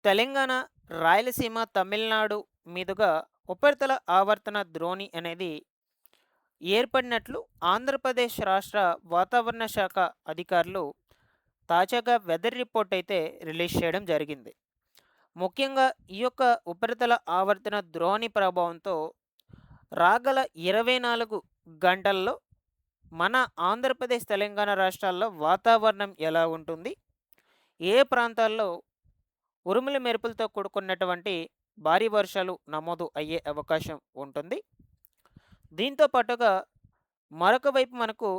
తెలంగాణ, రాయలసీమ, తమిళనాడు మీదుగా ఉపరితల ఆవర్తన ద్రోణి అనేది ఏర్పడినట్లు ఆంధ్రప్రదేశ్ రాష్ట్ర వాతావరణ శాఖ అధికారులు తాజాగా వెదర్ రిపోర్ట్ అయితే రిలీజ్ చేయడం జరిగింది. ముఖ్యంగా ఈ యొక్క ఉపరితల ఆవర్తన ద్రోణి ప్రభావంతో రాగల 24 గంటల్లో మన ఆంధ్రప్రదేశ్, తెలంగాణ రాష్ట్రాల్లో వాతావరణం ఎలా ఉంటుంది? ఏ ప్రాంతాల్లో ఉరుముల మెరుపులతో కూడుకున్నటువంటి భారీ వర్షాలు నమోదు అయ్యే అవకాశం ఉంటుంది. దీంతో పాటుగా మరొక వైపు మనకు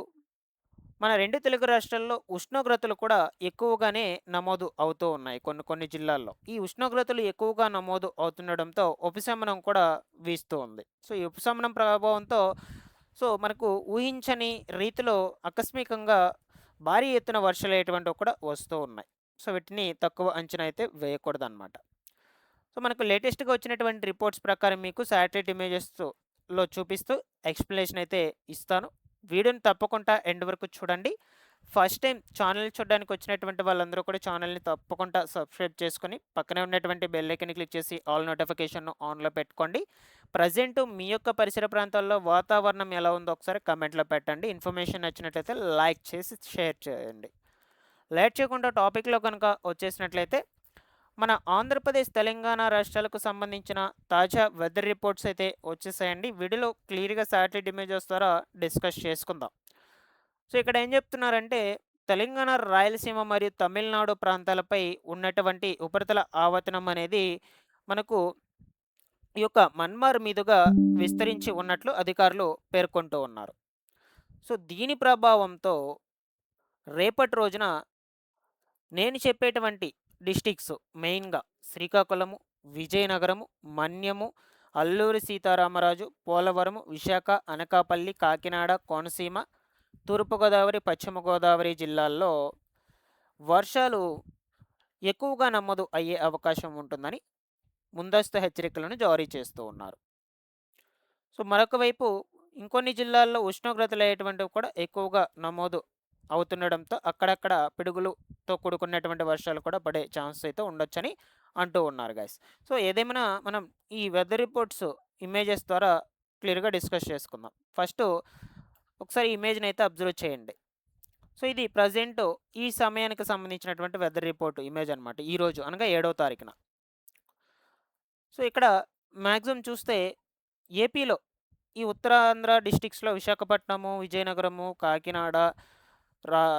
మన 2 తెలుగు రాష్ట్రాల్లో ఉష్ణోగ్రతలు కూడా ఎక్కువగానే నమోదు అవుతూ ఉన్నాయి కొన్ని కొన్ని జిల్లాల్లో. ఈ ఉష్ణోగ్రతలు ఎక్కువగా నమోదు అవుతుండడంతో ఉపశమనం కూడా వీస్తూ ఉంది. సో, ఈ ఉపశమనం ప్రభావంతో మనకు ఊహించని రీతిలో ఆకస్మికంగా భారీ ఎత్తున వర్షాలనేటువంటివి కూడా వస్తూ ఉన్నాయి. సో, వీటిని తక్కువ అంచనా అయితే వేయకూడదనమాట. సో, మనకు లేటెస్ట్‌గా వచ్చినటువంటి రిపోర్ట్స్ ప్రకారం మీకు శాటిలైట్ ఇమేజెస్‌లో చూపిస్తూ ఎక్స్‌ప్లనేషన్ అయితే ఇస్తాను. వీడియోని తప్పకుండా ఎండ్ వరకు చూడండి. ఫస్ట్ టైం ఛానల్ చూడడానికి వచ్చినటువంటి వాళ్ళందరూ కూడా ఛానల్‌ని తప్పకుండా సబ్స్క్రైబ్ చేసుకొని, పక్కనే ఉన్నటువంటి బెల్ ఐకాన్‌ని క్లిక్ చేసి ఆల్ నోటిఫికేషన్‌ను ఆన్‌లో పెట్టుకోండి. ప్రెజెంట్ మీ యొక్క పరిసర ప్రాంతాల్లో వాతావరణం ఎలా ఉందో ఒకసారి కామెంట్‌లో పెట్టండి. ఇన్ఫర్మేషన్ నచ్చినట్లయితే లైక్ చేసి షేర్ చేయండి. లేట్ చేయకుండా టాపిక్‌లో గనుక వచ్చేసినట్లయితే మన ఆంధ్రప్రదేశ్, తెలంగాణ రాష్ట్రాలకు సంబంధించిన తాజా వెదర్ రిపోర్ట్స్ అయితే వచ్చేసాయండి. వీడియోలో క్లియర్‌గా శాటిలైట్ ఇమేజెస్ ద్వారా డిస్కస్ చేసుకుందాం. సో, ఇక్కడ ఏం చెప్తున్నారంటే తెలంగాణ, రాయలసీమ మరియు తమిళనాడు ప్రాంతాలపై ఉన్నటువంటి ఉపరితల ఆవర్తనం అనేది మనకు ఈ యొక్క మన్మార్ మీదుగా విస్తరించి ఉన్నట్లు అధికారులు పేర్కొంటూ ఉన్నారు. సో, దీని ప్రభావంతో రేపటి రోజున నేను చెప్పేటువంటి డిస్ట్రిక్ట్స్ మెయిన్‌గా శ్రీకాకుళము, విజయనగరము, మన్యము, అల్లూరి సీతారామరాజు, పోలవరము, విశాఖ, అనకాపల్లి, కాకినాడ, కోనసీమ, తూర్పుగోదావరి, పశ్చిమ గోదావరి జిల్లాల్లో వర్షాలు ఎక్కువగా నమోదు అయ్యే అవకాశం ఉంటుందని ముందస్తు హెచ్చరికలను జారీ చేస్తూ ఉన్నారు. సో, మరొక వైపు ఇంకొన్ని జిల్లాల్లో ఉష్ణోగ్రతలు అయ్యేటువంటివి కూడా ఎక్కువగా నమోదు అవుతుండడంతో అక్కడక్కడ పిడుగులుతో కూడుకున్నటువంటి వర్షాలు కూడా పడే ఛాన్స్ అయితే ఉండొచ్చని అంటూ ఉన్నారు గైస్. సో, ఏదేమైనా మనం ఈ వెదర్ రిపోర్ట్స్ ఇమేజెస్ ద్వారా క్లియర్‌గా డిస్కస్ చేసుకుందాం. ఫస్టు ఒకసారి ఇమేజ్‌ని అయితే అబ్జర్వ్ చేయండి. సో, ఇది ప్రెజెంట్ ఈ సమయానికి సంబంధించినటువంటి వెదర్ రిపోర్ట్ ఇమేజ్ అనమాట. ఈరోజు అనగా 7వ తారీఖున. సో, ఇక్కడ మాక్సిమం చూస్తే ఏపీలో ఈ ఉత్తరాంధ్ర డిస్ట్రిక్ట్స్‌లో విశాఖపట్నము, విజయనగరము, కాకినాడ,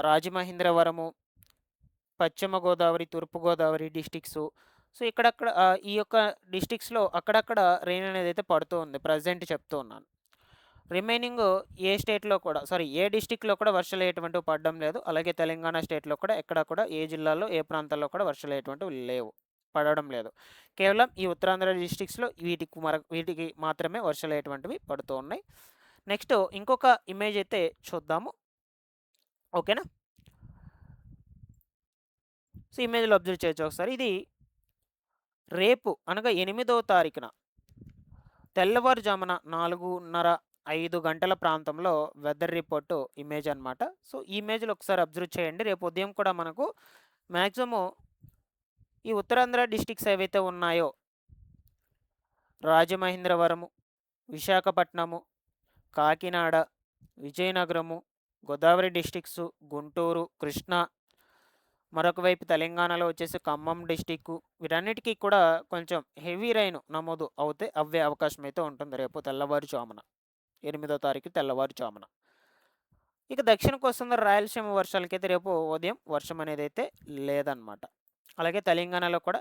రాజమహేంద్రవరము, పశ్చిమ గోదావరి, తూర్పు గోదావరి డిస్ట్రిక్ట్సు. సో, ఇక్కడక్కడ ఈ యొక్క డిస్ట్రిక్ట్స్‌లో అక్కడక్కడ రెయిన్ అనేదైతే పడుతూ ఉంది. ప్రెజెంట్ చెప్తూ ఉన్నాను. రిమైనింగ్ ఏ స్టేట్‌లో కూడా ఏ డిస్ట్రిక్ట్‌లో కూడా వర్షాలు ఎటువంటివి పడడం లేదు. అలాగే తెలంగాణ స్టేట్‌లో కూడా ఎక్కడ కూడా ఏ జిల్లాలో, ఏ ప్రాంతాల్లో కూడా వర్షాలు ఎటువంటివి లేవు. పడడం లేదు. కేవలం ఈ ఉత్తరాంధ్ర డిస్ట్రిక్ట్స్‌లో వీటికి మాత్రమే వర్షాలు ఎటువంటివి పడుతూ ఉన్నాయి. నెక్స్ట్ ఇంకొక ఇమేజ్ అయితే చూద్దాము. ఓకేనా? సో, ఇమేజ్‌లో అబ్జర్వ్ చేయొచ్చు ఒకసారి. ఇది రేపు అనగా 8వ తారీఖున తెల్లవారుజామున 4:30, 5 గంటల ప్రాంతంలో వెదర్ రిపోర్టు ఇమేజ్ అనమాట. సో, ఈ ఇమేజ్‌లో ఒకసారి అబ్జర్వ్ చేయండి. రేపు ఉదయం కూడా మనకు మాక్సిమం ఈ ఉత్తరాంధ్ర డిస్ట్రిక్ట్స్ ఏవైతే ఉన్నాయో రాజమహేంద్రవరము, విశాఖపట్నము, కాకినాడ, విజయనగరము, గోదావరి డిస్ట్రిక్ట్సు, గుంటూరు, కృష్ణా, మరొక వైపు తెలంగాణలో వచ్చేసి ఖమ్మం డిస్టిక్కు, వీటన్నిటికీ కూడా కొంచెం హెవీ రైన్ నమోదు అవ్వే అవకాశం అయితే ఉంటుంది రేపు తెల్లవారుజామున. 8వ తారీఖు తెల్లవారుజామున. ఇక దక్షిణ కోస్తా రాయలసీమ వర్షాలకైతే రేపు ఉదయం వర్షం అనేదైతే లేదనమాట. అలాగే తెలంగాణలో కూడా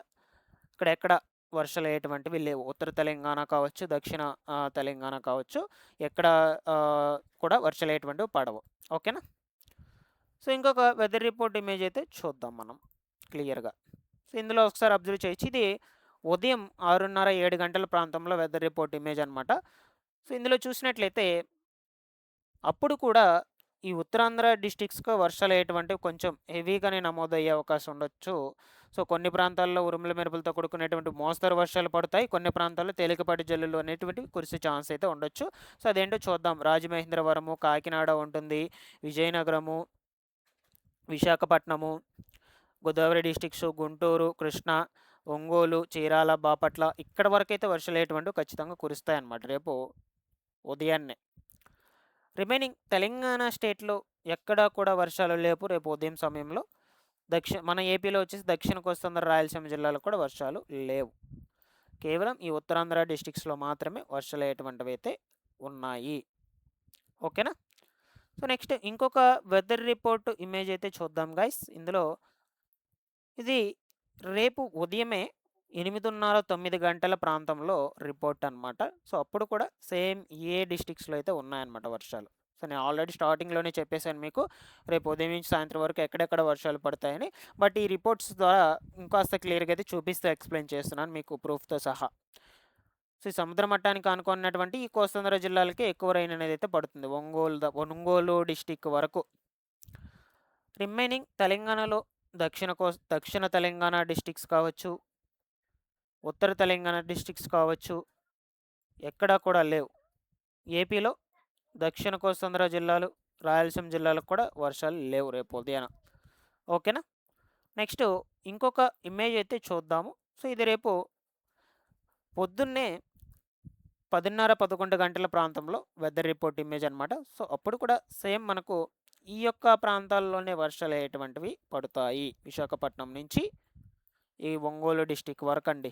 ఇక్కడెక్కడ వర్షాలు ఎటువంటివి లేవు. ఉత్తర తెలంగాణ కావచ్చు, దక్షిణ తెలంగాణ కావచ్చు, ఎక్కడ కూడా వర్షాలు ఎటువంటివి పడవు. ఓకేనా? సో, ఇంకొక వెదర్ రిపోర్ట్ ఇమేజ్ అయితే చూద్దాం మనం క్లియర్‌గా. సో, ఇందులో ఒకసారి అబ్జర్వ్ చేయొచ్చు. ఇది ఉదయం 6:30, 7 గంటల ప్రాంతంలో వెదర్ రిపోర్ట్ ఇమేజ్ అనమాట. సో, ఇందులో చూసినట్లయితే అప్పుడు కూడా ఈ ఉత్తరాంధ్ర డిస్ట్రిక్ట్స్‌కు వర్షాలు ఎటువంటివి కొంచెం హెవీగానే నమోదయ్యే అవకాశం ఉండొచ్చు. సో, కొన్ని ప్రాంతాల్లో ఉరుముల మెరుపులతో కూడుకునేటువంటి మోస్తరు వర్షాలు పడతాయి. కొన్ని ప్రాంతాల్లో తేలికపాటి జల్లులు అనేటువంటివి కురిసే ఛాన్స్ అయితే ఉండొచ్చు. సో, అదేంటో చూద్దాం. రాజమహేంద్రవరము, కాకినాడ ఉంటుంది. విజయనగరము, విశాఖపట్నము, గోదావరి డిస్ట్రిక్ట్స్, గుంటూరు, కృష్ణా, ఒంగోలు, చీరాల, బాపట్ల ఇక్కడ వరకైతే వర్షాలు అనేటువంటివి ఖచ్చితంగా కురుస్తాయన్నమాట రేపు ఉదయాన్నే. రిమైనింగ్ తెలంగాణ స్టేట్‌లో ఎక్కడా కూడా వర్షాలు లేవు రేపు ఉదయం సమయంలో. మన ఏపీలో వచ్చేసి దక్షిణ కోస్తాంధ్ర, రాయలసీమ జిల్లాలో కూడా వర్షాలు లేవు. కేవలం ఈ ఉత్తరాంధ్ర డిస్ట్రిక్ట్స్‌లో మాత్రమే వర్షాలు అయ్యేటువంటివైతే ఉన్నాయి. ఓకేనా? సో, నెక్స్ట్ ఇంకొక వెదర్ రిపోర్ట్ ఇమేజ్ అయితే చూద్దాం గైస్. ఇందులో ఇది రేపు ఉదయమే 8:30, 9 గంటల ప్రాంతంలో రిపోర్ట్ అనమాట. సో, అప్పుడు కూడా సేమ్ ఏ డిస్ట్రిక్ట్స్‌లో అయితే ఉన్నాయన్నమాట వర్షాలు. సో, నేను ఆల్రెడీ స్టార్టింగ్‌లోనే చెప్పేసాను మీకు రేపు ఉదయం నుంచి సాయంత్రం వరకు ఎక్కడెక్కడ వర్షాలు పడతాయని. బట్ ఈ రిపోర్ట్స్ ద్వారా ఇంకాస్త క్లియర్‌గా అయితే చూపిస్తూ ఎక్స్‌ప్లెయిన్ చేస్తున్నాను మీకు ప్రూఫ్‌తో సహా. సో, ఈ సముద్ర మట్టానికి ఆనుకున్నటువంటి ఈ కోస్తాంధ్ర జిల్లాలకి ఎక్కువ రైన్ అనేది అయితే పడుతుంది. ఒంగోలు డిస్టిక్ వరకు. రిమైనింగ్ తెలంగాణలో దక్షిణ తెలంగాణ డిస్ట్రిక్ట్స్ కావచ్చు, ఉత్తర తెలంగాణ డిస్ట్రిక్ట్స్ కావచ్చు, ఎక్కడా కూడా లేవు. ఏపీలో దక్షిణ కోస్తాంధ్ర జిల్లాలు, రాయలసీమ జిల్లాలకు కూడా వర్షాలు లేవు రేపు ఉదయాన. ఓకేనా? నెక్స్ట్ ఇంకొక ఇమేజ్ అయితే చూద్దాము. సో, ఇది రేపు పొద్దున్నే 10:30, 11 గంటల ప్రాంతంలో వెదర్ రిపోర్ట్ ఇమేజ్ అనమాట. సో, అప్పుడు కూడా సేమ్ మనకు ఈ యొక్క ప్రాంతాల్లోనే వర్షాలు అయ్యేటువంటివి పడతాయి. విశాఖపట్నం నుంచి ఈ ఒంగోలు డిస్టిక్ వరకండి.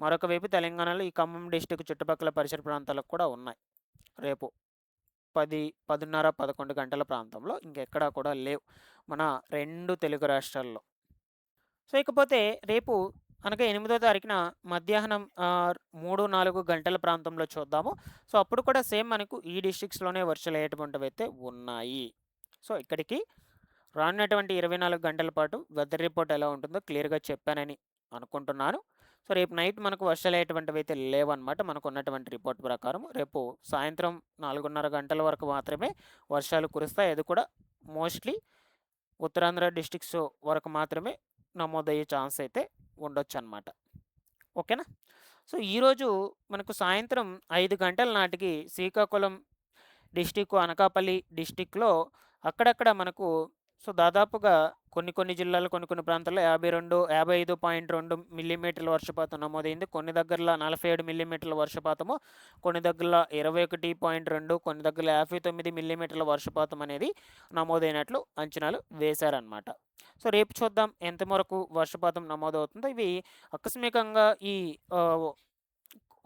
మరొక వైపు తెలంగాణలో ఈ ఖమ్మం డిస్టిక్ చుట్టుపక్కల పరిసర ప్రాంతాలకు కూడా ఉన్నాయి. రేపు 10:30, 11 గంటల ప్రాంతంలో ఇంకెక్కడా కూడా లేవు మన 2 తెలుగు రాష్ట్రాల్లో. సో, ఇకపోతే రేపు అనగా 8వ తారీఖున మధ్యాహ్నం 3, 4 గంటల ప్రాంతంలో చూద్దాము. సో, అప్పుడు కూడా సేమ్ మనకు ఈ డిస్ట్రిక్ట్స్‌లోనే వర్షాలు అయ్యేటువంటివైతే ఉన్నాయి. సో, ఇక్కడికి రానున్నటువంటి 24 గంటల పాటు వెదర్ రిపోర్ట్ ఎలా ఉంటుందో క్లియర్‌గా చెప్పానని అనుకుంటున్నాను. సో, రేపు నైట్ మనకు వర్షాలు అయ్యేటువంటివైతే లేవన్నమాట మనకున్నటువంటి రిపోర్ట్ ప్రకారం. రేపు సాయంత్రం 4:30 గంటల వరకు మాత్రమే వర్షాలు కురుస్తాయి. అది కూడా మోస్ట్‌లీ ఉత్తరాంధ్ర డిస్ట్రిక్ట్స్ వరకు మాత్రమే నమోదయ్యే ఛాన్స్ అయితే ఉండొచ్చన్నమాట. ఓకేనా? సో, ఈరోజు మనకు సాయంత్రం 5 గంటల నాటికి శ్రీకాకుళం డిస్టిక్, అనకాపల్లి డిస్టిక్‌లో అక్కడక్కడ మనకు సో, దాదాపుగా కొన్ని జిల్లాలు, కొన్ని ప్రాంతాల్లో 55.2 మిల్లీమీటర్ల వర్షపాతం నమోదైంది. కొన్ని దగ్గరలో 47 మిల్లీమీటర్ల వర్షపాతము, కొన్ని దగ్గరలో 21.2, కొన్ని దగ్గరలో 59 మిల్లీమీటర్ల వర్షపాతం అనేది నమోదైనట్లు అంచనాలు వేశారనమాట. సో, రేపు చూద్దాం ఎంత వరకు వర్షపాతం నమోదవుతుందో. ఇవి ఆకస్మికంగా ఈ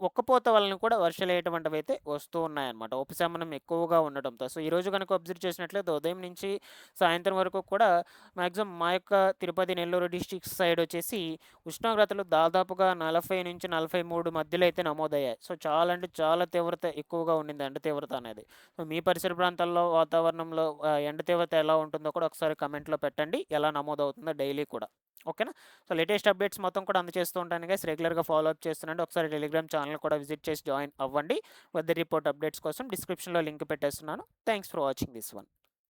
ఒక్కపోత వలన కూడా వర్షాలు అయ్యేటువంటివైతే వస్తూ ఉన్నాయన్నమాట. ఉపశమనం ఎక్కువగా ఉండటంతో. సో, ఈరోజు గనుక అబ్జర్వ్ చేసినట్లయితే ఉదయం నుంచి సాయంత్రం వరకు కూడా మాక్సిమం మా యొక్క తిరుపతి, నెల్లూరు డిస్ట్రిక్ట్స్ సైడ్ వచ్చేసి ఉష్ణోగ్రతలు దాదాపుగా 40-43 మధ్యలో అయితే నమోదయ్యాయి. సో, చాలా అంటే చాలా తీవ్రత ఎక్కువగా ఉండింది ఎండ తీవ్రత అనేది. సో, మీ పరిసర ప్రాంతాల్లో వాతావరణంలో ఎండ తీవ్రత ఎలా ఉంటుందో కూడా ఒకసారి కమెంట్‌లో పెట్టండి. ఎలా నమోదవుతుందో డైలీ కూడా. ఓకేనా? సో, లేటెస్ట్ అప్డేట్స్ మొత్తం కూడా అందజేస్తూ ఉంటాను గైస్. రెగ్యులర్‌గా ఫాలో అప్ చేస్తుండండి. ఒకసారి టెలిగ్రామ్ ఛానల్ కూడా విజిట్ చేసి జాయిన్ అవ్వండి. వెదర్ రిపోర్ట్ అప్డేట్స్ కోసం డిస్క్రిప్షన్‌లో లింక్ పెట్టేస్తున్నాను. Thanks for watching this one.